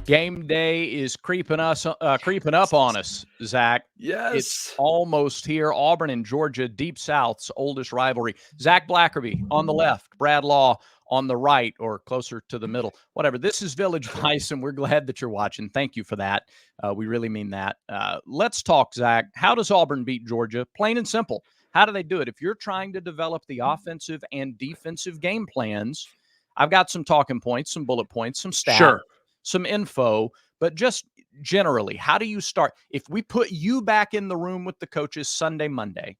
Game day is creeping up on us, Zach. It's Yes. almost here. Auburn and Georgia, Deep South's oldest rivalry. Zach Blackerby on the left, Brad Law on the right, or closer to the middle. Whatever. This is Village Vice, and we're glad that you're watching. Thank you for that. We really mean that. Let's talk, Zach. How does Auburn beat Georgia? Plain and simple. How do they do it? If you're trying to develop the offensive and defensive game plans, I've got some talking points, some bullet points, some stats. Sure. Some info, but just generally, how do you start? If we put you back in the room with the coaches Sunday, Monday,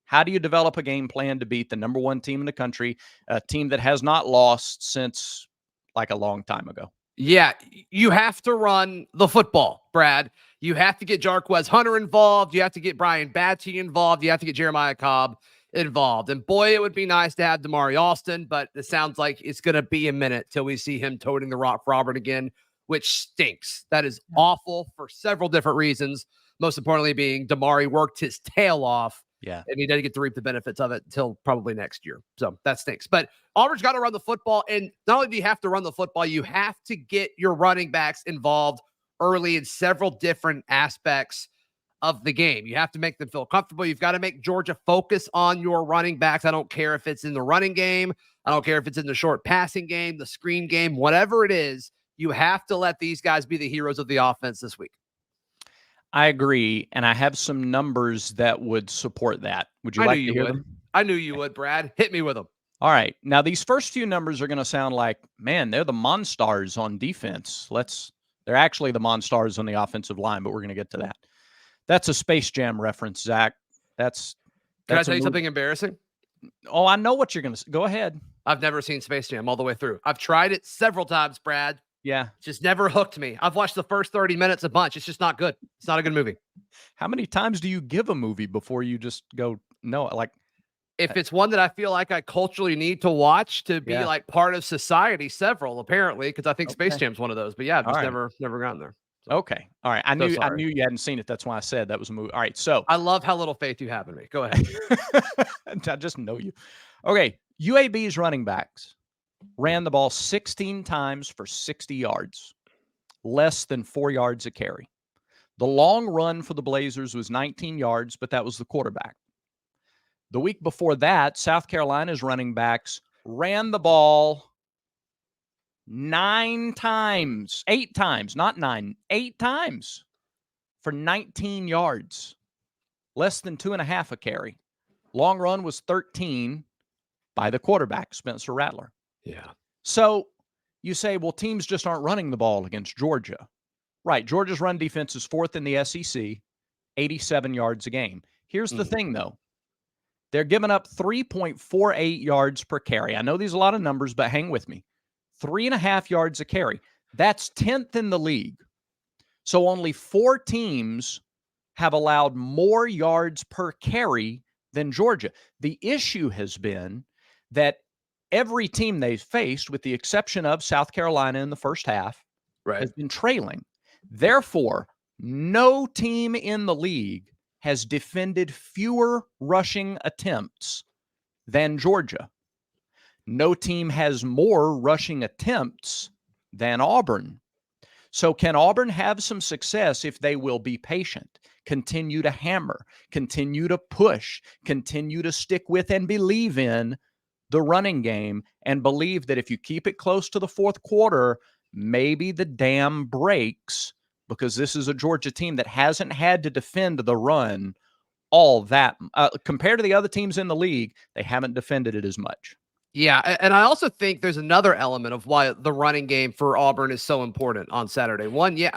how do you develop a game plan to beat the number one team in the country, a team that has not lost since like a long time ago? Yeah, you have to run the football, Brad. You have to get Jarquez Hunter involved. You have to get Brian Batty involved. You have to get Jeremiah Cobb involved. And boy, it would be nice to have Damari Alston, but it sounds like it's going to be a minute till we see him toting the rock for Auburn again, which stinks. That is awful for several different reasons. Most importantly being Damari worked his tail off. Yeah. And he didn't get to reap the benefits of it until probably next year. So that stinks. But Auburn's got to run the football. And not only do you have to run the football, you have to get your running backs involved early in several different aspects of the game. You have to make them feel comfortable. You've got to make Georgia focus on your running backs. I don't care if it's in the running game. I don't care if it's in the short passing game, the screen game, whatever it is. You have to let these guys be the heroes of the offense this week. I agree, and I have some numbers that would support that. Would you like to hear them? I knew you would, Brad. Hit me with them. All right. Now, these first few numbers are going to sound like, man, they're the Monstars on defense. They're actually the Monstars on the offensive line, but we're going to get to that. That's a Space Jam reference, Zach. Can I tell you something embarrassing? Oh, I know what you're going to say. Go ahead. I've never seen Space Jam all the way through. I've tried it several times, Brad. Yeah. Just never hooked me. I've watched the first 30 minutes a bunch. It's just not good. It's not a good movie. How many times do you give a movie before you just go, no, like? If it's one that I feel like I culturally need to watch to be like part of society, several apparently, because I think Space Jam's one of those. But yeah, I've just never gotten there. So. Okay. All right. I knew you hadn't seen it. That's why I said that was a movie. All right. So I love how little faith you have in me. Go ahead. I just know you. Okay. UAB's running backs ran the ball 16 times for 60 yards, less than 4 yards a carry. The long run for the Blazers was 19 yards, but that was the quarterback. The week before that, South Carolina's running backs ran the ball 8 times for 19 yards, less than 2.5 a carry. Long run was 13 by the quarterback, Spencer Rattler. Yeah. So you say, well, teams just aren't running the ball against Georgia. Right. Georgia's run defense is fourth in the SEC, 87 yards a game. Here's the thing, though. They're giving up 3.48 yards per carry. I know these are a lot of numbers, but hang with me. 3.5 yards a carry. That's 10th in the league. So only 4 teams have allowed more yards per carry than Georgia. The issue has been that every team they've faced, with the exception of South Carolina in the first half, has been trailing. Therefore, no team in the league has defended fewer rushing attempts than Georgia. No team has more rushing attempts than Auburn. So can Auburn have some success if they will be patient, continue to hammer, continue to push, continue to stick with and believe in the running game, and believe that if you keep it close to the fourth quarter, maybe the dam breaks, because this is a Georgia team that hasn't had to defend the run all that. Compared to the other teams in the league, they haven't defended it as much. Yeah, and I also think there's another element of why the running game for Auburn is so important on Saturday. One, do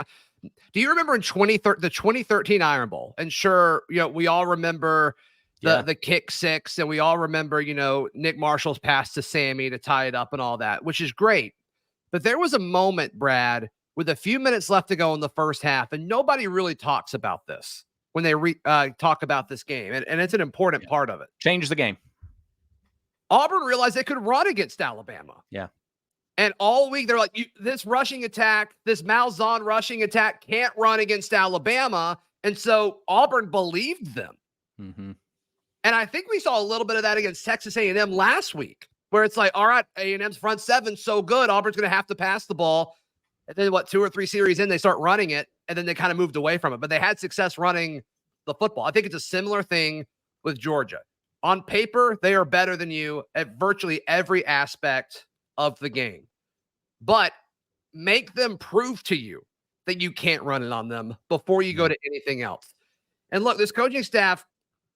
you remember in the 2013 Iron Bowl? And sure, we all remember the kick six, and we all remember, Nick Marshall's pass to Sammy to tie it up and all that, which is great. But there was a moment, Brad, with a few minutes left to go in the first half, and nobody really talks about this when they talk about this game, and it's an important part of it. Change the game. Auburn realized they could run against Alabama. Yeah. And all week, they're like, this rushing attack, this Malzahn rushing attack can't run against Alabama. And so Auburn believed them. Mm-hmm. And I think we saw a little bit of that against Texas A&M last week, where it's like, all right, A&M's front seven so good, Auburn's going to have to pass the ball. And then 2 or 3 series in, they start running it, and then they kind of moved away from it. But they had success running the football. I think it's a similar thing with Georgia. On paper, they are better than you at virtually every aspect of the game. But make them prove to you that you can't run it on them before you go to anything else. And look, this coaching staff,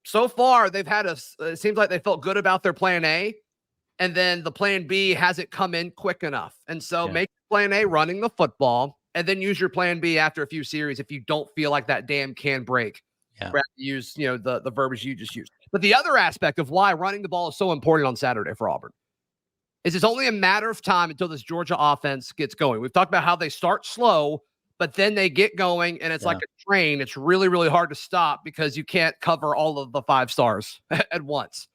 so far, they've had it seems like they felt good about their plan A, and then the plan B hasn't come in quick enough. And so make plan A running the football, and then use your plan B after a few series if you don't feel like that dam can break. Rather use, the verbiage you just used. But the other aspect of why running the ball is so important on Saturday for Auburn is it's only a matter of time until this Georgia offense gets going. We've talked about how they start slow, but then they get going, and it's like a train. It's really, really hard to stop because you can't cover all of the 5 stars at once.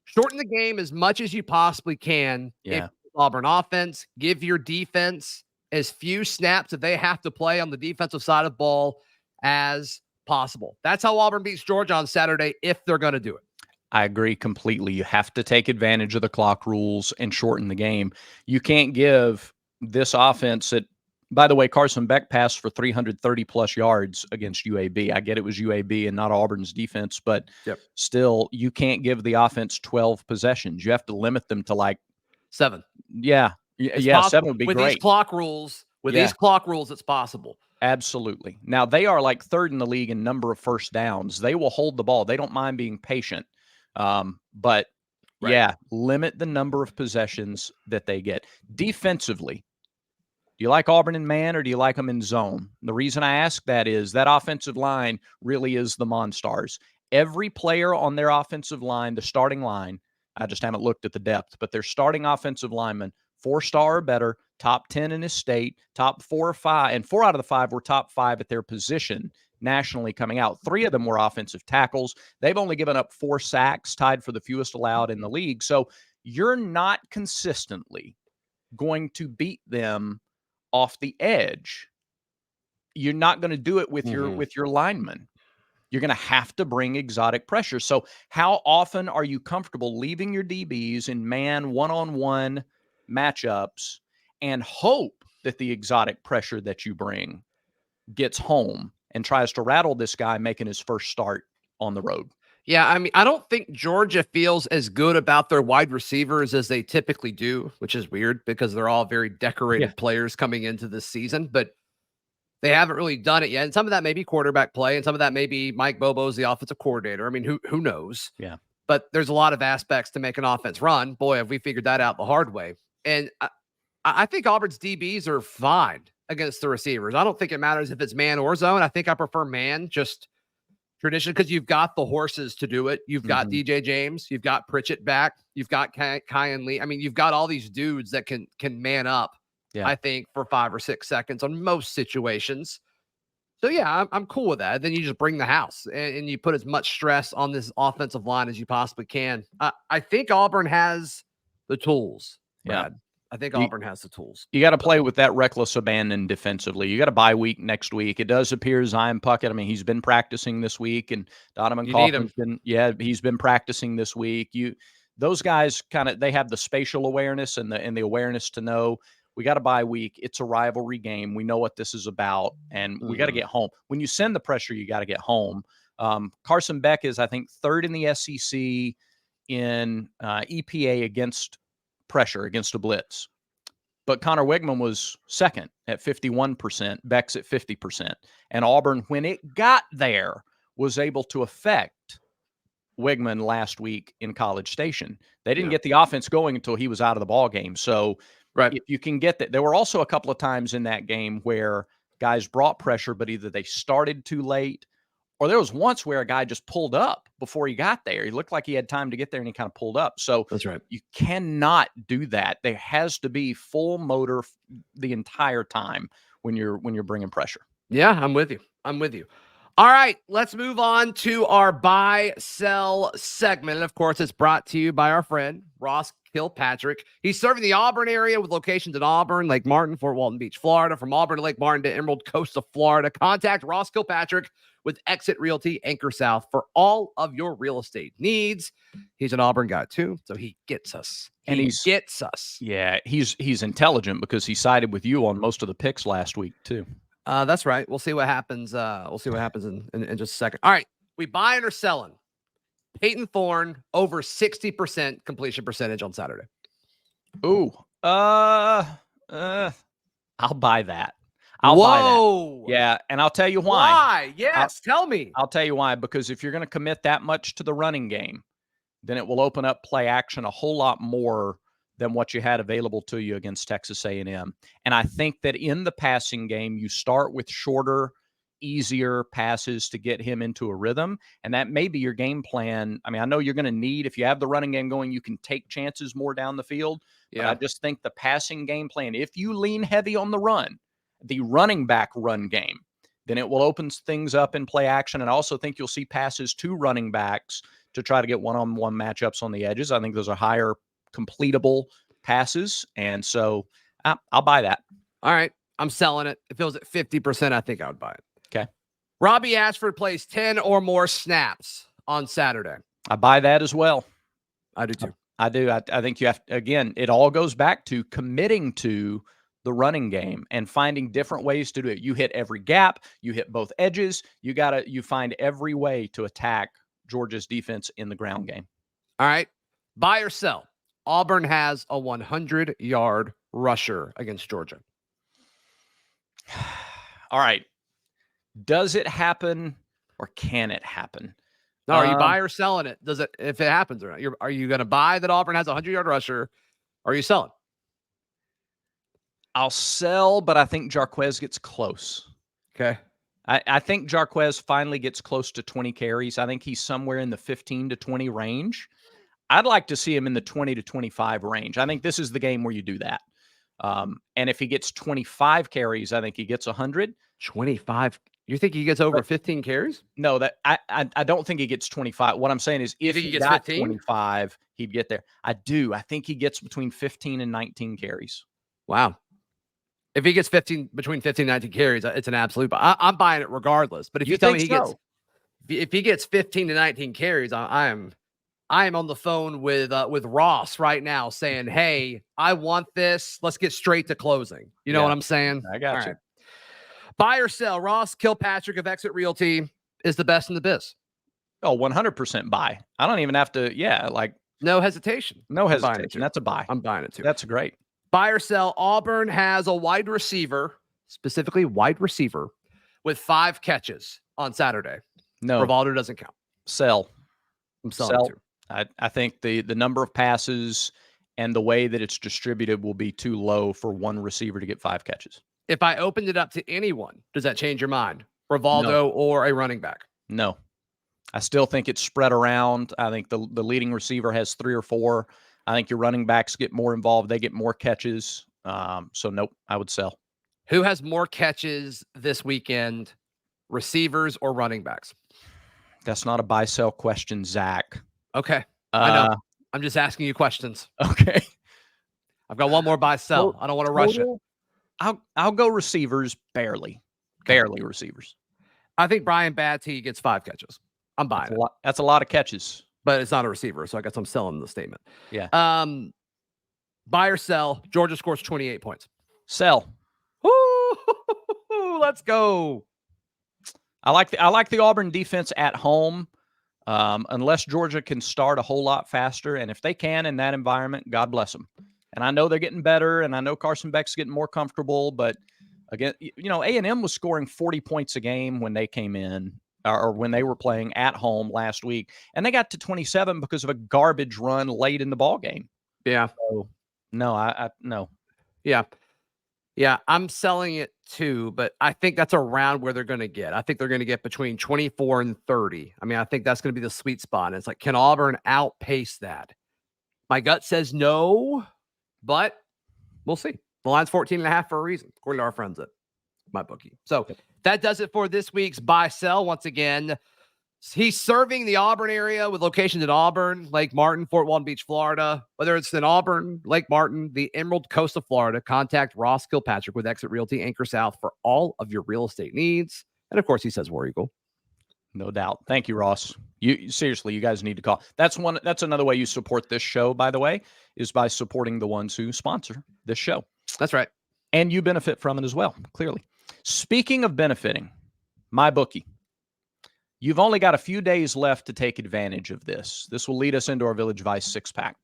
Shorten the game as much as you possibly can. If Auburn offense, give your defense as few snaps that they have to play on the defensive side of the ball as possible. That's how Auburn beats Georgia on Saturday if they're going to do it. I agree completely. You have to take advantage of the clock rules and shorten the game. You can't give this offense that, by the way, Carson Beck passed for 330 plus yards against UAB. I get it was UAB and not Auburn's defense, but still, you can't give the offense 12 possessions. You have to limit them to like 7. Yeah. Yeah. 7 would be with great. These clock rules, these clock rules, it's possible. Absolutely. Now, they are like 3rd in the league in number of first downs. They will hold the ball. They don't mind being patient. But limit the number of possessions that they get. Defensively, do you like Auburn in man or do you like them in zone? The reason I ask that is that offensive line really is the Monstars. Every player on their offensive line, the starting line, I just haven't looked at the depth, but their starting offensive linemen, 4-star or better, top 10 in his state, top 4 or 5, and 4 out of the 5 were top 5 at their position nationally coming out. 3 of them were offensive tackles. They've only given up 4 sacks, tied for the fewest allowed in the league. So you're not consistently going to beat them off the edge. You're not going to do it with your linemen. You're going to have to bring exotic pressure. So how often are you comfortable leaving your DBs in man one-on-one matchups and hope that the exotic pressure that you bring gets home and tries to rattle this guy making his first start on the road? Yeah, I mean, I don't think Georgia feels as good about their wide receivers as they typically do, which is weird because they're all very decorated players coming into this season, but they haven't really done it yet. And some of that may be quarterback play, and some of that may be Mike Bobo's the offensive coordinator. I mean, who knows? Yeah. But there's a lot of aspects to make an offense run. Boy, have we figured that out the hard way. And I think Auburn's DBs are fine against the receivers. I don't think it matters if it's man or zone. I think I prefer man, just tradition, because you've got the horses to do it. You've got DJ James, you've got Pritchett back, you've got Kyan Lee. I mean, you've got all these dudes that can man up. I think for 5 or 6 seconds on most situations. So yeah, I'm cool with that. Then you just bring the house and you put as much stress on this offensive line as you possibly can. I think Auburn has the tools, Brad. I think Auburn has the tools. You got to play with that reckless abandon defensively. You got a bye week next week. It does appear Zion Puckett, I mean, he's been practicing this week, and Donovan Kaufman's he's been practicing this week. Those guys they have the spatial awareness and the awareness to know we got a bye week. It's a rivalry game. We know what this is about, and we got to get home. When you send the pressure, you got to get home. Carson Beck is, I think, 3rd in the SEC in EPA against pressure, against a blitz. But Connor Wigman was 2nd at 51%, Beck's at 50%. And Auburn, when it got there, was able to affect Wigman last week in College Station. They didn't get the offense going until he was out of the ball game. So if you can get that, there were also a couple of times in that game where guys brought pressure, but either they started too late, or there was once where a guy just pulled up before he got there. He looked like he had time to get there, and he kind of pulled up. So that's right. You cannot do that. There has to be full motor the entire time when you're bringing pressure. Yeah, I'm with you. All right, let's move on to our buy-sell segment. And of course, it's brought to you by our friend, Ross Kilpatrick. He's serving the Auburn area with locations in Auburn, Lake Martin, Fort Walton Beach, Florida. From Auburn to Lake Martin to Emerald Coast of Florida. Contact Ross Kilpatrick with Exit Realty Anchor South for all of your real estate needs. He's an Auburn guy too, so he gets us. He gets us. Yeah, he's intelligent because he sided with you on most of the picks last week too. That's right. We'll see what happens. We'll see what happens in just a second. All right, we buying or selling? Peyton Thorne over 60% completion percentage on Saturday. Ooh, I'll buy that. I'll buy that. Yeah, and I'll tell you why. Why? Yes, tell me. I'll tell you why. Because if you're going to commit that much to the running game, then it will open up play action a whole lot more than what you had available to you against Texas A&M. And I think that in the passing game, you start with shorter, easier passes to get him into a rhythm. And that may be your game plan. I mean, I know you're going to need, if you have the running game going, you can take chances more down the field. Yeah. But I just think the passing game plan, if you lean heavy on the run, the running back run game, then it will open things up in play action. And I also think you'll see passes to running backs to try to get one-on-one matchups on the edges. I think those are higher completable passes. And so I'll buy that. All right. I'm selling it. If it was at 50%, I think I would buy it. Okay. Robbie Ashford plays 10 or more snaps on Saturday. I buy that as well. I do too. I do. I think you have, again, it all goes back to committing to the running game and finding different ways to do it. You hit every gap, you hit both edges. You find every way to attack Georgia's defense in the ground game. All right. Buy or sell? Auburn has a 100-yard rusher against Georgia. All right. Does it happen or can it happen? No, are you buy or selling it? Does it, if it happens or not? Are you going to buy that Auburn has a 100-yard rusher? Or are you selling? I'll sell, but I think Jarquez gets close. Okay. I think Jarquez finally gets close to 20 carries. I think he's somewhere in the 15 to 20 range. I'd like to see him in the 20 to 25 range. I think this is the game where you do that. And if he gets 25 carries, I think he gets 100. 25. You think he gets over 15 carries? No, that I don't think he gets 25. What I'm saying is if he gets 25, he'd get there. I do. I think he gets between 15 and 19 carries. Wow. If he gets between 15 and 19 carries, it's an absolute. But I'm buying it regardless. But if you tell me if he gets 15 to 19 carries, I am on the phone with Ross right now saying, "Hey, I want this. Let's get straight to closing." You know what I'm saying? I got you. Right. Buy or sell? Ross Kilpatrick of Exit Realty is the best in the biz. Oh, 100% buy. I don't even have to. Yeah, like no hesitation. No hesitation. That's a buy. I'm buying it too. That's great. Buy or sell? Auburn has a wide receiver, specifically wide receiver, with 5 catches on Saturday. No, Rivalry doesn't count. Sell. I'm selling too. I think the number of passes and the way that it's distributed will be too low for one receiver to get 5 catches. If I opened it up to anyone, does that change your mind? Rivaldo or a running back? No. I still think it's spread around. I think the leading receiver has 3 or 4. I think your running backs get more involved. They get more catches. So, nope, I would sell. Who has more catches this weekend, receivers or running backs? That's not a buy-sell question, Zach. Okay. I know. I'm just asking you questions. Okay. I've got one more buy-sell. I don't want to rush it. I'll go receivers barely. Barely receivers. I think Brian Batty gets 5 catches. I'm buying it. That's a lot of catches. But it's not a receiver, so I guess I'm selling the statement. Yeah. Buy or sell? Georgia scores 28 points. Sell. Woo! Let's go. I like the Auburn defense at home. Unless Georgia can start a whole lot faster, and if they can in that environment, God bless them. And I know they're getting better, and I know Carson Beck's getting more comfortable. But again, A&M was scoring 40 points a game when they came in. Or when they were playing at home last week, and they got to 27 because of a garbage run late in the ball game. Yeah. So, no, no. Yeah. I'm selling it too, but I think that's around where they're going to get. I think they're going to get between 24 and 30. I mean, I think that's going to be the sweet spot. And it's like, can Auburn outpace that? My gut says no, but we'll see. The line's 14.5 for a reason, according to our friends at MyBookie. So that does it for this week's buy sell. Once again, he's serving the Auburn area with locations in Auburn, Lake Martin, Fort Walton Beach, Florida. Whether it's in Auburn, Lake Martin, the Emerald Coast of Florida, contact Ross Kilpatrick with Exit Realty Anchor South for all of your real estate needs. And of course, he says War Eagle. No doubt. Thank you, Ross. You seriously, you guys need to call. That's another way you support this show, by the way, is by supporting the ones who sponsor this show. That's right. And you benefit from it as well, clearly. Speaking of benefiting, MyBookie. You've only got a few days left to take advantage of this. This will lead us into our Village Vice 6-pack.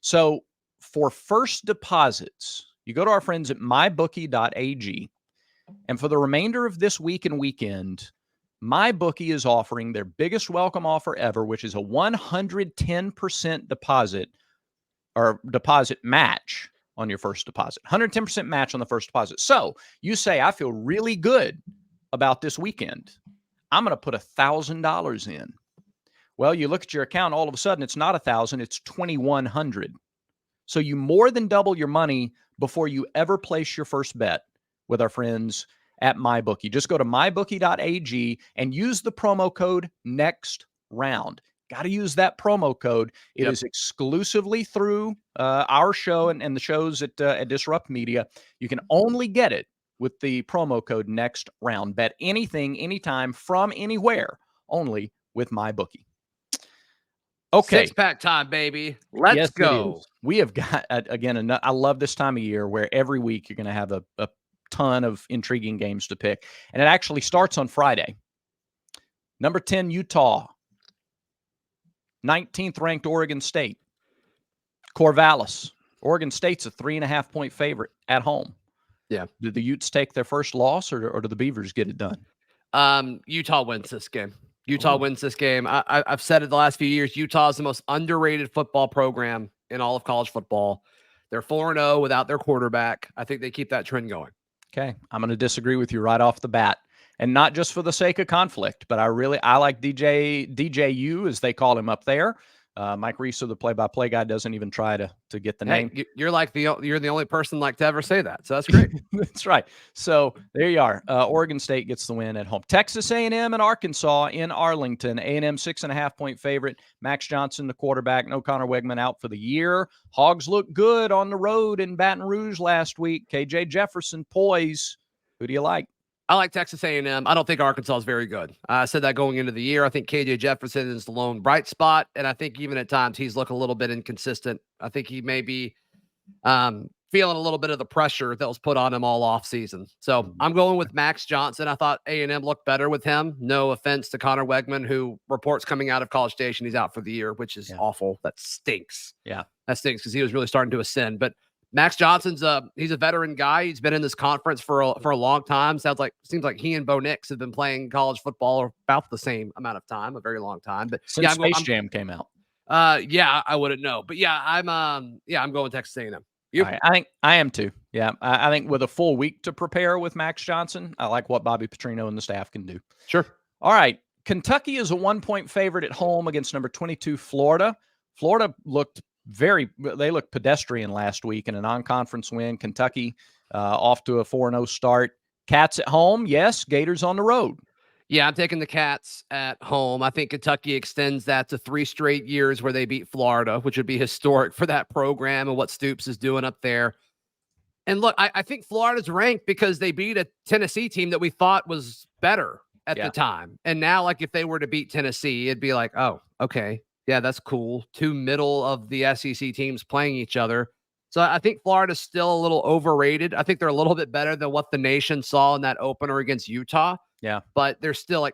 So for first deposits, you go to our friends at mybookie.ag. And for the remainder of this week and weekend, MyBookie is offering their biggest welcome offer ever, which is a 110% deposit match on your first deposit. 110% match on the first deposit. So you say, I feel really good about this weekend. I'm going to put $1,000 in. Well, you look at your account, all of a sudden it's not 1,000, it's 2,100. So you more than double your money before you ever place your first bet with our friends at MyBookie. Just go to mybookie.ag and use the promo code NEXTROUND. Got to use that promo code. It is exclusively through our show and the shows at Disrupt Media. You can only get it with the promo code NEXTROUND. Bet anything, anytime, from anywhere, only with MyBookie. Okay. 6-pack time, baby. Let's go. We have got, again, I love this time of year where every week you're going to have a ton of intriguing games to pick. And it actually starts on Friday. Number 10, Utah. 19th ranked Oregon State. Corvallis. Oregon State's a 3.5-point favorite at home. Yeah. Do the Utes take their first loss or do the Beavers get it done? Utah wins this game. Wins this game. I've said it the last few years. Utah is the most underrated football program in all of college football. They're 4-0 without their quarterback. I think they keep that trend going. Okay. I'm going to disagree with you right off the bat. And not just for the sake of conflict, but I like DJU, as they call him up there. Mike Reese, the play-by-play guy, doesn't even try to get the name. You're the only person to ever say that, so that's great. That's right. So there you are. Oregon State gets the win at home. Texas A&M and Arkansas in Arlington. A&M 6.5-point favorite. Max Johnson, the quarterback. No Connor Wegman out for the year. Hogs look good on the road in Baton Rouge last week. KJ Jefferson poise. Who do you like? I like Texas A&M. I don't think Arkansas is very good. I said that going into the year. I think KJ Jefferson is the lone bright spot, and I think even at times he's looking a little bit inconsistent. I think he may be feeling a little bit of the pressure that was put on him all off season. So I'm going with Max Johnson. I thought A&M looked better with him. No offense to Connor Wegman, who reports coming out of College Station he's out for the year, which is awful. That stinks. Yeah, that stinks because he was really starting to ascend. But Max Johnson's he's a veteran guy. He's been in this conference for a long time. Seems like he and Bo Nix have been playing college football about the same amount of time, a very long time. But since Space Jam came out. I wouldn't know. But I'm going Texas A&M. You? Right, I think I am too. Yeah, I think with a full week to prepare with Max Johnson, I like what Bobby Petrino and the staff can do. Sure. All right. Kentucky is a 1-point favorite at home against number 22 Florida. Florida looked pedestrian last week in a non-conference win. Kentucky off to a 4-0 start. Cats at home, yes. Gators on the road. Yeah, I'm taking the Cats at home. I think Kentucky extends that to 3 straight years where they beat Florida, which would be historic for that program and what Stoops is doing up there. And look, I think Florida's ranked because they beat a Tennessee team that we thought was better at the time. And now, like, if they were to beat Tennessee, it'd be like, oh, okay. Yeah, that's cool. 2 middle of the SEC teams playing each other. So I think Florida's still a little overrated. I think they're a little bit better than what the nation saw in that opener against Utah. Yeah. But they're still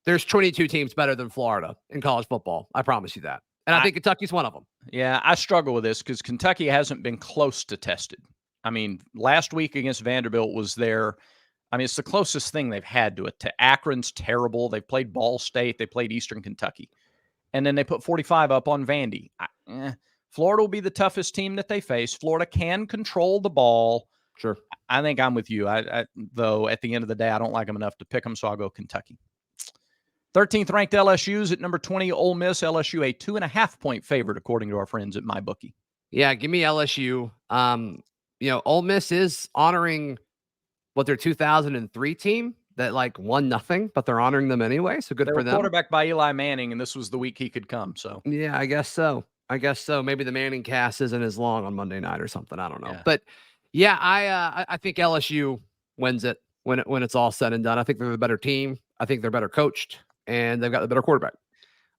there's 22 teams better than Florida in college football. I promise you that. And I think Kentucky's one of them. Yeah, I struggle with this because Kentucky hasn't been close to tested. I mean, last week against Vanderbilt was it's the closest thing they've had to it. Akron's terrible. They played Ball State. They played Eastern Kentucky. And then they put 45 up on Vandy. Florida will be the toughest team that they face. Florida can control the ball. Sure. I think I'm with you. Though at the end of the day, I don't like them enough to pick them, so I'll go Kentucky. 13th ranked LSU's at number 20, Ole Miss. LSU a 2.5-point favorite, according to our friends at MyBookie. Yeah, give me LSU. Ole Miss is honoring their 2003 team that like won nothing, but they're honoring them anyway. So good They for were them. quarterbacked by Eli Manning, and this was the week he could come. So Yeah, I guess so. Maybe the Manning cast isn't as long on Monday night or something. I don't know. yeah. But yeah, I think LSU wins it when it's all said and done. I think they're the better team. I think they're better coached, and they've got the better quarterback.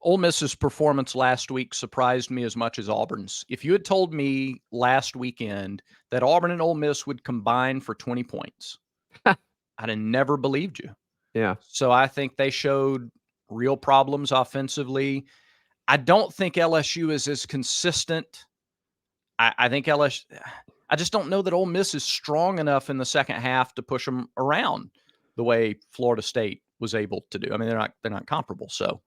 Ole Miss's performance last week surprised me as much as Auburn's. If you had told me last weekend that Auburn and Ole Miss would combine for 20 points, I'd have never believed you. Yeah. So I think they showed real problems offensively. I don't think LSU is as consistent. I think LSU – I just don't know that Ole Miss is strong enough in the second half to push them around the way Florida State was able to do. I mean, they're not comparable. So,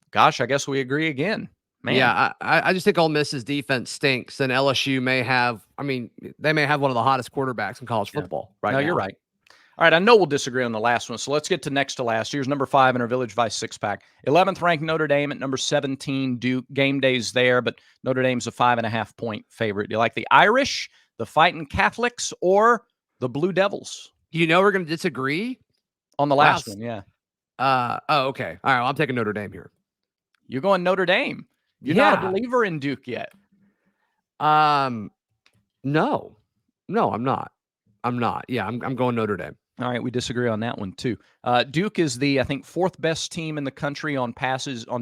gosh, I guess we agree again. Man. Yeah, I just think Ole Miss's defense stinks, and LSU may have. I mean, they may have one of the hottest quarterbacks in college football right now. No, you're right. All right, I know we'll disagree on the last one, so let's get to next to last. Here's number 5 in our Village Vice six-pack. 11th ranked Notre Dame at number 17. Duke. Game day's there, but Notre Dame's a 5.5-point favorite. Do you like the Irish, the Fighting Catholics, or the Blue Devils? You know we're going to disagree on the last one, yeah. Oh, okay. All right, well, I'm taking Notre Dame here. You're going Notre Dame. You're not a believer in Duke yet. No, I'm not. Yeah, I'm going Notre Dame. All right, we disagree on that one too. Duke is the, I think, 4th best team in the country on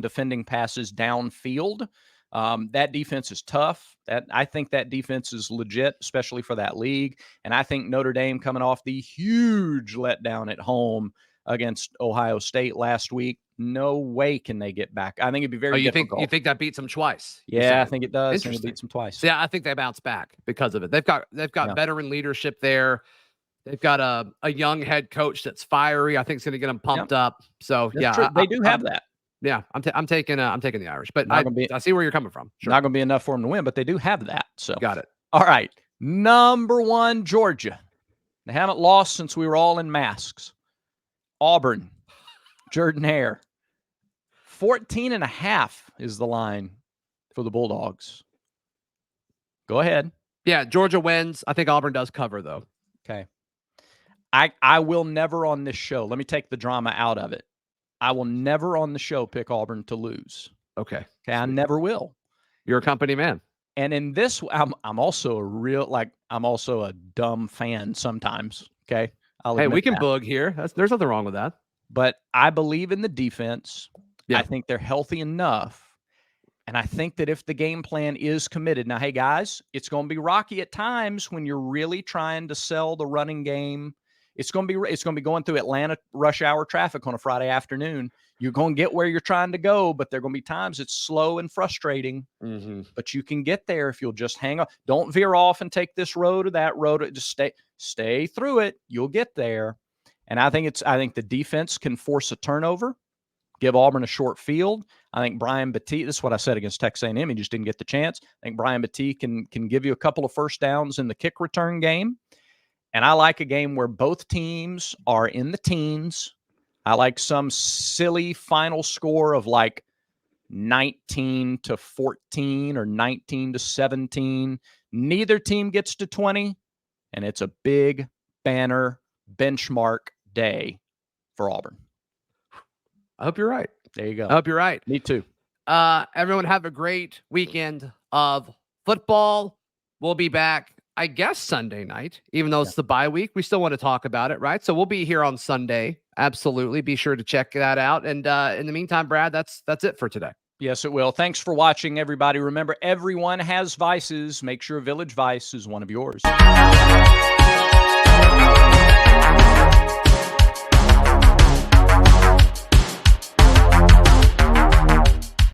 defending passes downfield. That defense is tough. I think that defense is legit, especially for that league. And I think Notre Dame, coming off the huge letdown at home against Ohio State last week, no way can they get back. I think it'd be very difficult. You think that beats them twice? Yeah, I think it does. I think it beats them twice. Yeah, I think they bounce back because of it. They've got veteran leadership there. They've got a young head coach that's fiery. I think it's going to get them pumped up. So they do have that. Yeah, I'm taking the Irish, but I see where you're coming from. Sure. Not going to be enough for them to win, but they do have that. So got it. All right, number 1, Georgia. They haven't lost since we were all in masks. Auburn, Jordan Hare. 14.5 is the line for the Bulldogs. Go ahead. Yeah, Georgia wins. I think Auburn does cover though. Okay. I will never on this show, let me take the drama out of it. I will never on the show pick Auburn to lose. Okay. I never will. You're a company man. And in this, I'm also I'm also a dumb fan sometimes. Okay. Hey, we can bug here. There's nothing wrong with that. But I believe in the defense. Yeah. I think they're healthy enough. And I think that if the game plan is committed, now, hey guys, it's going to be rocky at times when you're really trying to sell the running game. It's going to be going through Atlanta rush hour traffic on a Friday afternoon. You're going to get where you're trying to go, but there are going to be times it's slow and frustrating. But you can get there if you'll just hang on. Don't veer off and take this road or that road. Just stay through it. You'll get there. And I think the defense can force a turnover, give Auburn a short field. I think Brian Battie, this is what I said against Texas A&M. He just didn't get the chance. I think Brian Battie can give you a couple of first downs in the kick return game. And I like a game where both teams are in the teens. I like some silly final score of like 19-14 or 19-17. Neither team gets to 20, and it's a big banner benchmark day for Auburn. I hope you're right. There you go. I hope you're right. Me too. Everyone have a great weekend of football. We'll be back, I guess, Sunday night, even though it's the bye week. We still want to talk about it, right? So we'll be here on Sunday. Absolutely. Be sure to check that out. And in the meantime, Brad, that's it for today. Yes, it will. Thanks for watching, everybody. Remember, everyone has vices. Make sure Village Vice is one of yours.